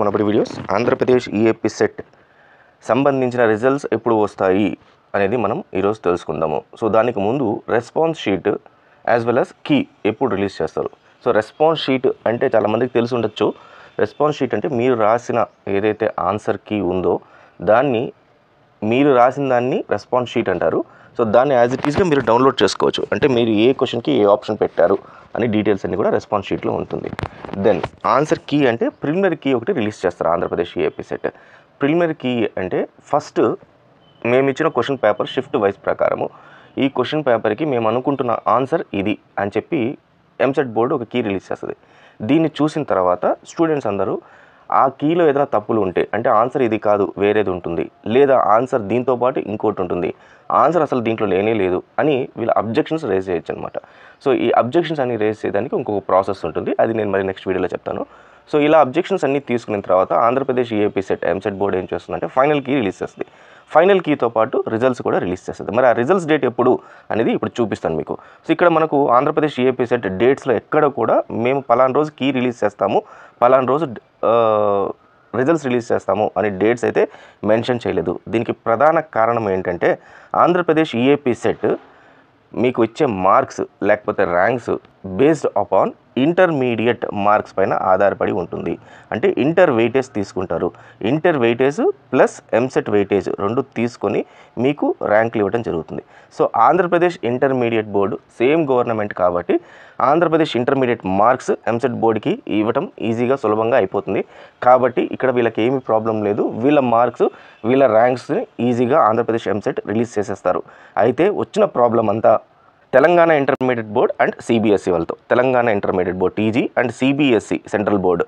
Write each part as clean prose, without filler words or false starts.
మనబడి videos Andhra Pradesh EAP CET సంబంధించిన results ఎప్పుడు వస్తాయి అనేది మనం ఈరోజు తెలుసుకుందాము. సో దానికి ముందు response sheet as well as key ఎప్పుడు రిలీజ్ చేస్తారు. సో రెస్పాన్స్ షీట్ అంటే చాలామందికి తెలిసి ఉండొచ్చు. రెస్పాన్స్ షీట్ అంటే మీరు రాసిన ఏదైతే ఆన్సర్ కీ ఉందో దాన్ని మీరు రాసిన దాన్ని రెస్పాన్స్ షీట్ అంటారు. సో దాన్ని యాజ్ ఇట్ ఈస్గా మీరు డౌన్లోడ్ చేసుకోవచ్చు. అంటే మీరు ఏ క్వశ్చన్కి ఏ ఆప్షన్ పెట్టారు అని డీటెయిల్స్ అన్నీ కూడా రెస్పాన్స్ షీట్లో ఉంటుంది. దెన్ ఆన్సర్ కీ అంటే ప్రిలిమినరీ కీ ఒకటి రిలీజ్ చేస్తారు Andhra Pradesh EAP CET. Preliminary key అంటే ఫస్ట్ మేము ఇచ్చిన క్వశ్చన్ పేపర్ షిఫ్ట్ వైజ్ ప్రకారము ఈ క్వశ్చన్ పేపర్కి మేము అనుకుంటున్న ఆన్సర్ ఇది అని చెప్పి ఎంసెట్ బోర్డు ఒక కీ రిలీజ్ చేస్తుంది. దీన్ని చూసిన తర్వాత స్టూడెంట్స్ అందరూ ఆ కీలో ఏదైనా తప్పులు ఉంటే, అంటే ఆన్సర్ ఇది కాదు వేరేది ఉంటుంది, లేదా ఆన్సర్ దీంతో పాటు ఇంకోటి ఉంటుంది, ఆన్సర్ అసలు దీంట్లో లేనే లేదు అని వీళ్ళ అబ్జెక్షన్స్ రేజ్ చేయొచ్చు అనమాట. సో ఈ అబ్జెక్షన్స్ అన్ని రేజ్ చేయడానికి ఇంకొక ప్రాసెస్ ఉంటుంది, అది నేను మరి నెక్స్ట్ వీడియోలో చెప్తాను. సో ఇలా అబ్జెక్షన్స్ అన్ని తీసుకున్న తర్వాత Andhra Pradesh EAP set EAMCET board ఏం చేస్తుందంటే ఫైనల్ కీ రిలీజ్ చేస్తుంది. ఫైనల్ కీతో పాటు రిజల్ట్స్ కూడా రిలీజ్ చేస్తుంది. మరి ఆ రిజల్ట్స్ డేట్ ఎప్పుడు అనేది ఇప్పుడు చూపిస్తాను మీకు. సో ఇక్కడ మనకు ఆంధ్రప్రదేశ్ ఈఏపీ సెట్ డేట్స్లో ఎక్కడ కూడా మేము పలానా రోజు కీ రిలీజ్ చేస్తాము, పలానా రోజు రిజల్ట్స్ రిలీజ్ చేస్తాము అని డేట్స్ అయితే మెన్షన్ చేయలేదు. దీనికి ప్రధాన కారణం ఏంటంటే ఆంధ్రప్రదేశ్ ఈఏపీ సెట్ మీకు ఇచ్చే మార్క్స్ లేకపోతే ranks based upon intermediate marks పైన ఆధారపడి ఉంటుంది. అంటే ఇంటర్ వెయిటేజ్ తీసుకుంటారు. Inter weightage plus EAMCET weightage రెండు తీసుకొని మీకు ర్యాంకులు ఇవ్వడం జరుగుతుంది. So Andhra Pradesh intermediate board same government కాబట్టి ఆంధ్రప్రదేశ్ ఇంటర్మీడియట్ మార్క్స్ ఎంసెట్ బోర్డుకి ఇవ్వటం ఈజీగా సులభంగా అయిపోతుంది. కాబట్టి ఇక్కడ వీళ్ళకి ఏమీ ప్రాబ్లం లేదు. వీళ్ళ మార్క్స్ వీళ్ళ ర్యాంక్స్ని ఈజీగా ఆంధ్రప్రదేశ్ ఎంసెట్ రిలీజ్ చేసేస్తారు. అయితే వచ్చిన ప్రాబ్లం అంతా Telangana intermediate board and CBSE వాళ్ళతో, Telangana intermediate board TG and CBSE central board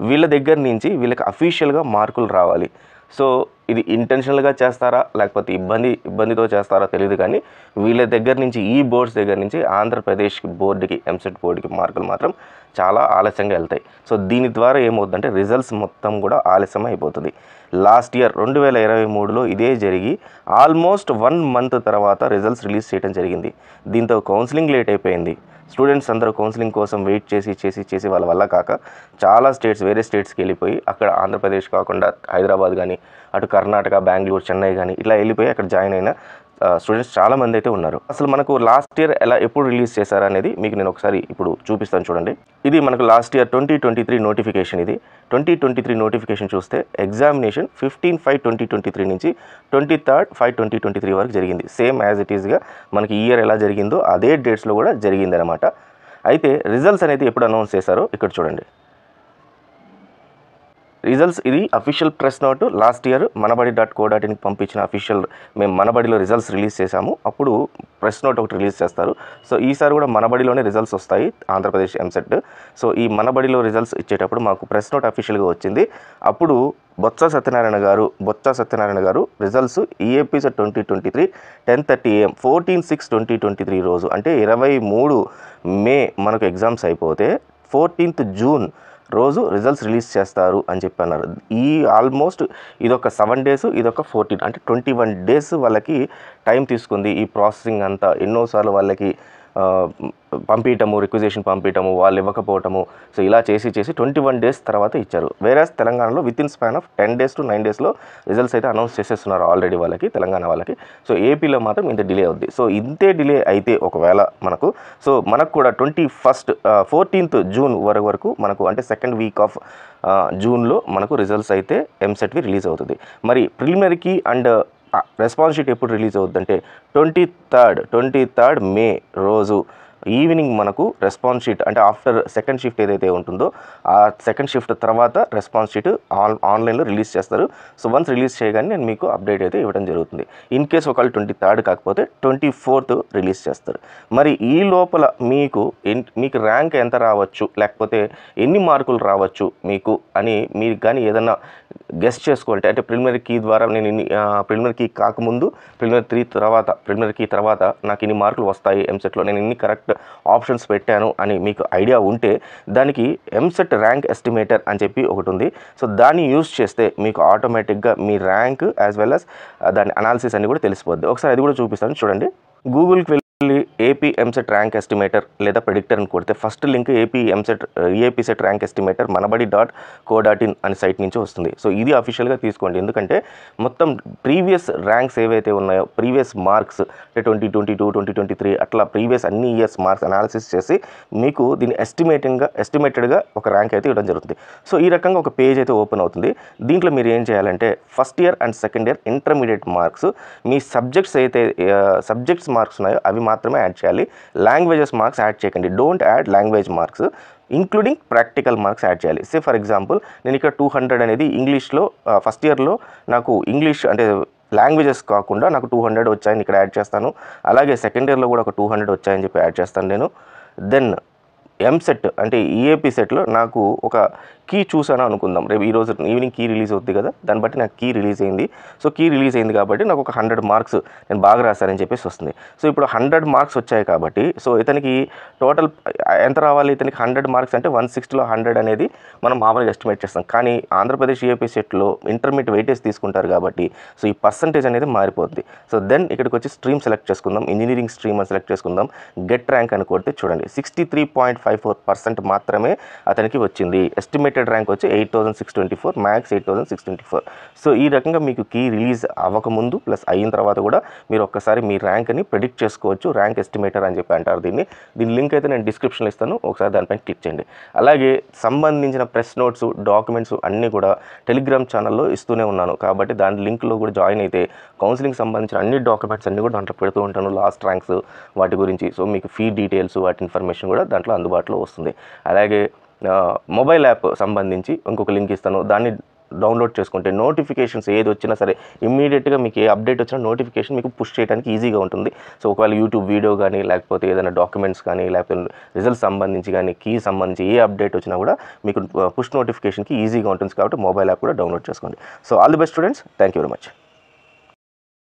వీళ్ళ దగ్గర నుంచి వీళ్ళకి అఫీషియల్గా మార్కులు రావాలి. సో ఇది ఇంటెన్షనల్గా చేస్తారా లేకపోతే ఇబ్బందితో చేస్తారా తెలియదు, కానీ వీళ్ళ దగ్గర నుంచి ఈ బోర్డ్స్ దగ్గర నుంచి ఆంధ్రప్రదేశ్ బోర్డుకి ఎంసెట్ బోర్డుకి మార్కులు మాత్రం చాలా ఆలస్యంగా వెళ్తాయి. సో దీని ద్వారా ఏమవుతుందంటే రిజల్ట్స్ మొత్తం కూడా ఆలస్యం అయిపోతుంది. లాస్ట్ ఇయర్ 2023లో ఇదే జరిగి ఆల్మోస్ట్ 1 మంత్ తర్వాత రిజల్ట్స్ రిలీజ్ చేయడం జరిగింది. దీంతో కౌన్సిలింగ్ లేట్ అయిపోయింది. స్టూడెంట్స్ అందరూ కౌన్సిలింగ్ కోసం వెయిట్ చేసి వాళ్ళ వల్ల కాక చాలా వేరే స్టేట్స్కి వెళ్ళిపోయి అక్కడ ఆంధ్రప్రదేశ్ కాకుండా హైదరాబాద్ కానీ అటు కర్ణాటక, బెంగళూరు, చెన్నై కానీ ఇట్లా వెళ్ళిపోయి అక్కడ జాయిన్ అయిన స్టూడెంట్స్ చాలామంది అయితే ఉన్నారు. అసలు మనకు లాస్ట్ ఇయర్ ఎప్పుడు రిలీజ్ చేశారనేది మీకు నేను ఒకసారి ఇప్పుడు చూపిస్తాను చూడండి. ఇది మనకు లాస్ట్ ఇయర్ 2023 నోటిఫికేషన్. ఇది 2023 నోటిఫికేషన్ చూస్తే ఎగ్జామినేషన్ 15/5/2023 నుంచి 23/5/2023 వరకు జరిగింది. సేమ్ యాజ్ ఇట్ ఈస్గా మనకి ఈ ఇయర్ ఎలా జరిగిందో అదే డేట్స్లో కూడా జరిగింది అనమాట. అయితే రిజల్ట్స్ అనేది ఎప్పుడు అనౌన్స్ చేశారో ఇక్కడ చూడండి. రిజల్ట్స్ ఇది official press note last year manabadi.co.inకి పంపించిన అఫీషియల్, మేము మనబడిలో రిజల్ట్స్ రిలీజ్ చేశాము, అప్పుడు ప్రెస్ నోట్ ఒకటి రిలీజ్ చేస్తారు. సో ఈసారి కూడా మనబడిలోనే రిజల్ట్స్ వస్తాయి ఆంధ్రప్రదేశ్ ఎంసెట్. సో ఈ మనబడిలో రిజల్ట్స్ ఇచ్చేటప్పుడు మాకు ప్రెస్ నోట్ అఫీషియల్గా వచ్చింది. అప్పుడు బొత్స సత్యనారాయణ గారు రిజల్ట్స్ ఈఏపీ సెట్ 2023 10:30 AM 14/6/2023 రోజు, అంటే 23 మే మనకు ఎగ్జామ్స్ అయిపోతే 14th జూన్ రోజు రిజల్ట్స్ రిలీజ్ చేస్తారు అని చెప్పి అన్నారు. ఈ ఆల్మోస్ట్ ఇదొక 7 days, ఇదొక 14, అంటే 21 days వాళ్ళకి టైం తీసుకుంది. ఈ ప్రాసెసింగ్ అంతా ఎన్నోసార్లు వాళ్ళకి పంపించటము, రిక్వెజిషన్ పంపించటము, వాళ్ళు ఇవ్వకపోవటము, సో ఇలా చేసి 21 days తర్వాత ఇచ్చారు. వేరేస్ తెలంగాణలో within span of 10 days to 9 daysలో రిజల్ట్స్ అయితే అనౌన్స్ చేసేస్తున్నారు ఆల్రెడీ వాళ్ళకి, తెలంగాణ వాళ్ళకి. సో ఏపీలో మాత్రం ఇంత డిలే అవుద్ది. సో ఇంతే డిలే అయితే ఒకవేళ మనకు కూడా 14th జూన్ వరకు మనకు, అంటే సెకండ్ వీక్ ఆఫ్ జూన్లో మనకు రిజల్ట్స్ అయితే ఎంసెట్వి రిలీజ్ అవుతుంది. మరి ప్రిలిమినరీకి అండ్ రెస్పాన్స్ షీట్ ఎప్పుడు రిలీజ్ అవుతుందంటే 23rd మే రోజు ఈవినింగ్ మనకు రెస్పాన్స్ షీట్, అంటే ఆఫ్టర్ సెకండ్ షిఫ్ట్ ఏదైతే ఉంటుందో ఆ సెకండ్ షిఫ్ట్ తర్వాత రెస్పాన్స్ షీట్ ఆన్లైన్లో రిలీజ్ చేస్తారు. సో వన్స్ రిలీజ్ చేయగానే నేను మీకు అప్డేట్ అయితే ఇవ్వడం జరుగుతుంది. ఇన్ కేస్ ఒకవేళ 23rd కాకపోతే 24th రిలీజ్ చేస్తారు. మరి ఈ లోపల మీకు ర్యాంక్ ఎంత రావచ్చు లేకపోతే ఎన్ని మార్కులు రావచ్చు మీకు అని మీరు కానీ ఏదన్నా గెస్ట్ చేసుకోవాలంటే, అంటే ప్రిలిమినరీ కీ ద్వారా నేను ప్రిలిమినరీ కీ కాకముందు ప్రిలిమినరీ కీ తర్వాత నాకు ఇన్ని మార్కులు వస్తాయి ఎంసెట్లో, నేను ఇన్ని కరెక్ట్ ఆప్షన్స్ పెట్టాను అని మీకు ఐడియా ఉంటే దానికి ఎంసెట్ ర్యాంక్ ఎస్టిమేటర్ అని చెప్పి ఒకటి ఉంది. సో దాన్ని యూజ్ చేస్తే మీకు ఆటోమేటిక్గా మీ ర్యాంక్ యాజ్ వెల్ యాజ్ దాని అనాలిసిస్ అన్ని కూడా తెలిసిపోద్ది. ఒకసారి అది కూడా చూపిస్తాను చూడండి. గూగుల్కి ఏపీ ఎంసెట్ ర్యాంక్ ఎస్టిమేటర్ లేదా ప్రెడిక్టర్ అని కొడితే first link AP set rank estimator manabadi.co.in అనే సైట్ నుంచి వస్తుంది. సో ఇది అఫీషియల్గా తీసుకోండి, ఎందుకంటే మొత్తం ప్రీవియస్ ర్యాంక్స్ ఏవైతే ఉన్నాయో, ప్రీవియస్ మార్క్స్ అంటే 2022, 2023 అట్లా ప్రీవియస్ అన్ని ఇయర్స్ మార్క్స్ అనాలిసిస్ చేసి మీకు దీన్ని ఎస్టిమేటెడ్గా ఒక ర్యాంక్ అయితే ఇవ్వడం జరుగుతుంది. సో ఈ రకంగా ఒక పేజ్ అయితే ఓపెన్ అవుతుంది. దీంట్లో మీరు ఏం చేయాలంటే first year and second year intermediate marks, మీ సబ్జెక్ట్స్ మార్క్స్ ఉన్నాయో అవి మాత్రమే యాడ్ చేయాలి. లాంగ్వేజెస్ మార్క్స్ యాడ్ చేయకండి. Don't add language marks, including practical marks add చేయాలి. సే ఫర్ ఎగ్జాంపుల్ నేను ఇక్కడ 200 అనేది ఇంగ్లీష్లో ఫస్ట్ ఇయర్లో నాకు ఇంగ్లీష్ అంటే లాంగ్వేజెస్ కాకుండా నాకు 200 వచ్చాయని ఇక్కడ యాడ్ చేస్తాను. అలాగే సెకండ్ ఇయర్లో కూడా ఒక 200 వచ్చాయని చెప్పి యాడ్ చేస్తాను నేను. దెన్ ఎంసెట్ అంటే ఈఏపీ సెట్లో నాకు ఒక కీ చూసాను అనుకుందాం. రేపు ఈరోజు ఈవినింగ్ కీ రిలీజ్ అవుతుంది కదా, దాన్ని బట్టి నాకు కీ రిలీజ్ అయింది. సో కీ రిలీజ్ అయింది కాబట్టి నాకు ఒక 100 మార్క్స్ నేను బాగా రాశానని చెప్పేసి వస్తుంది. సో ఇప్పుడు 100 మార్క్స్ వచ్చాయి కాబట్టి సో ఇతనికి టోటల్ ఎంత రావాలి? ఇతనికి 100 మార్క్స్ అంటే 160లో 100 అనేది మనం మామూలుగా ఎస్టిమేట్ చేస్తాం. కానీ ఆంధ్రప్రదేశ్ ఈఏపీ సెట్లో ఇంటర్మీడియట్ వెయిటేజ్ తీసుకుంటారు కాబట్టి సో ఈ పర్సంటేజ్ అనేది మారిపోతుంది. సో దెన్ ఇక్కడికి వచ్చి స్ట్రీమ్ సెలెక్ట్ చేసుకుందాం. ఇంజనీరింగ్ స్ట్రీమ్ అని సెలెక్ట్ చేసుకుందాం. గెట్ ర్యాంక్ అని కొడితే చూడండి 63.54% మాత్రమే అతనికి వచ్చింది. ఎస్టిమేటెడ్ ర్యాంక్ వచ్చి 8624, మ్యాథ్స్ 8624. సో ఈ రకంగా మీకు కీ రిలీజ్ అవ్వకముందు ప్లస్ అయిన తర్వాత కూడా మీరు ఒక్కసారి మీ ర్యాంక్ని ప్రెడిక్ట్ చేసుకోవచ్చు. ర్యాంక్ ఎస్టిమేటర్ అని చెప్పి అంటారు దీని లింక్ అయితే నేను డిస్క్రిప్షన్లో ఇస్తాను, ఒకసారి దానిపైన క్లిక్ చేయండి. అలాగే సంబంధించిన ప్రెస్ నోట్స్, డాక్యుమెంట్స్ అన్నీ కూడా టెలిగ్రామ్ ఛానల్లో ఇస్తూనే ఉన్నాను కాబట్టి దాని లింక్లో కూడా జాయిన్ అయితే కౌన్సిలింగ్ సంబంధించిన అన్ని డాక్యుమెంట్స్ అన్నీ కూడా దాంట్లో పెడుతూ ఉంటాను, లాస్ట్ ర్యాంక్స్ వాటి గురించి. సో మీకు ఫీ డీటెయిల్స్ వాటి ఇన్ఫర్మేషన్ కూడా దాంట్లో అందుబాటులో వస్తుంది. అలాగే మొబైల్ యాప్ సంబంధించి ఇంకొక లింక్ ఇస్తాను, దాన్ని డౌన్లోడ్ చేసుకుంటే నోటిఫికేషన్స్ ఏది వచ్చినా సరే ఇమ్మీడియట్గా మీకు ఏ అప్డేట్ వచ్చినా నోటిఫికేషన్ మీకు పుష్ చేయడానికి ఈజీగా ఉంటుంది. సో ఒకవేళ యూట్యూబ్ వీడియో కానీ లేకపోతే ఏదైనా డాక్యుమెంట్స్ కానీ లేకపోతే రిజల్ట్స్ సంబంధించి కానీ కీ సంబంధించి ఏ అప్డేట్ వచ్చినా కూడా మీకు పుష్ నోటిఫికేషన్కి ఈజీగా ఉంటుంది కాబట్టి మొబైల్ యాప్ కూడా డౌన్లోడ్ చేసుకోండి. So all the best students, thank you very much.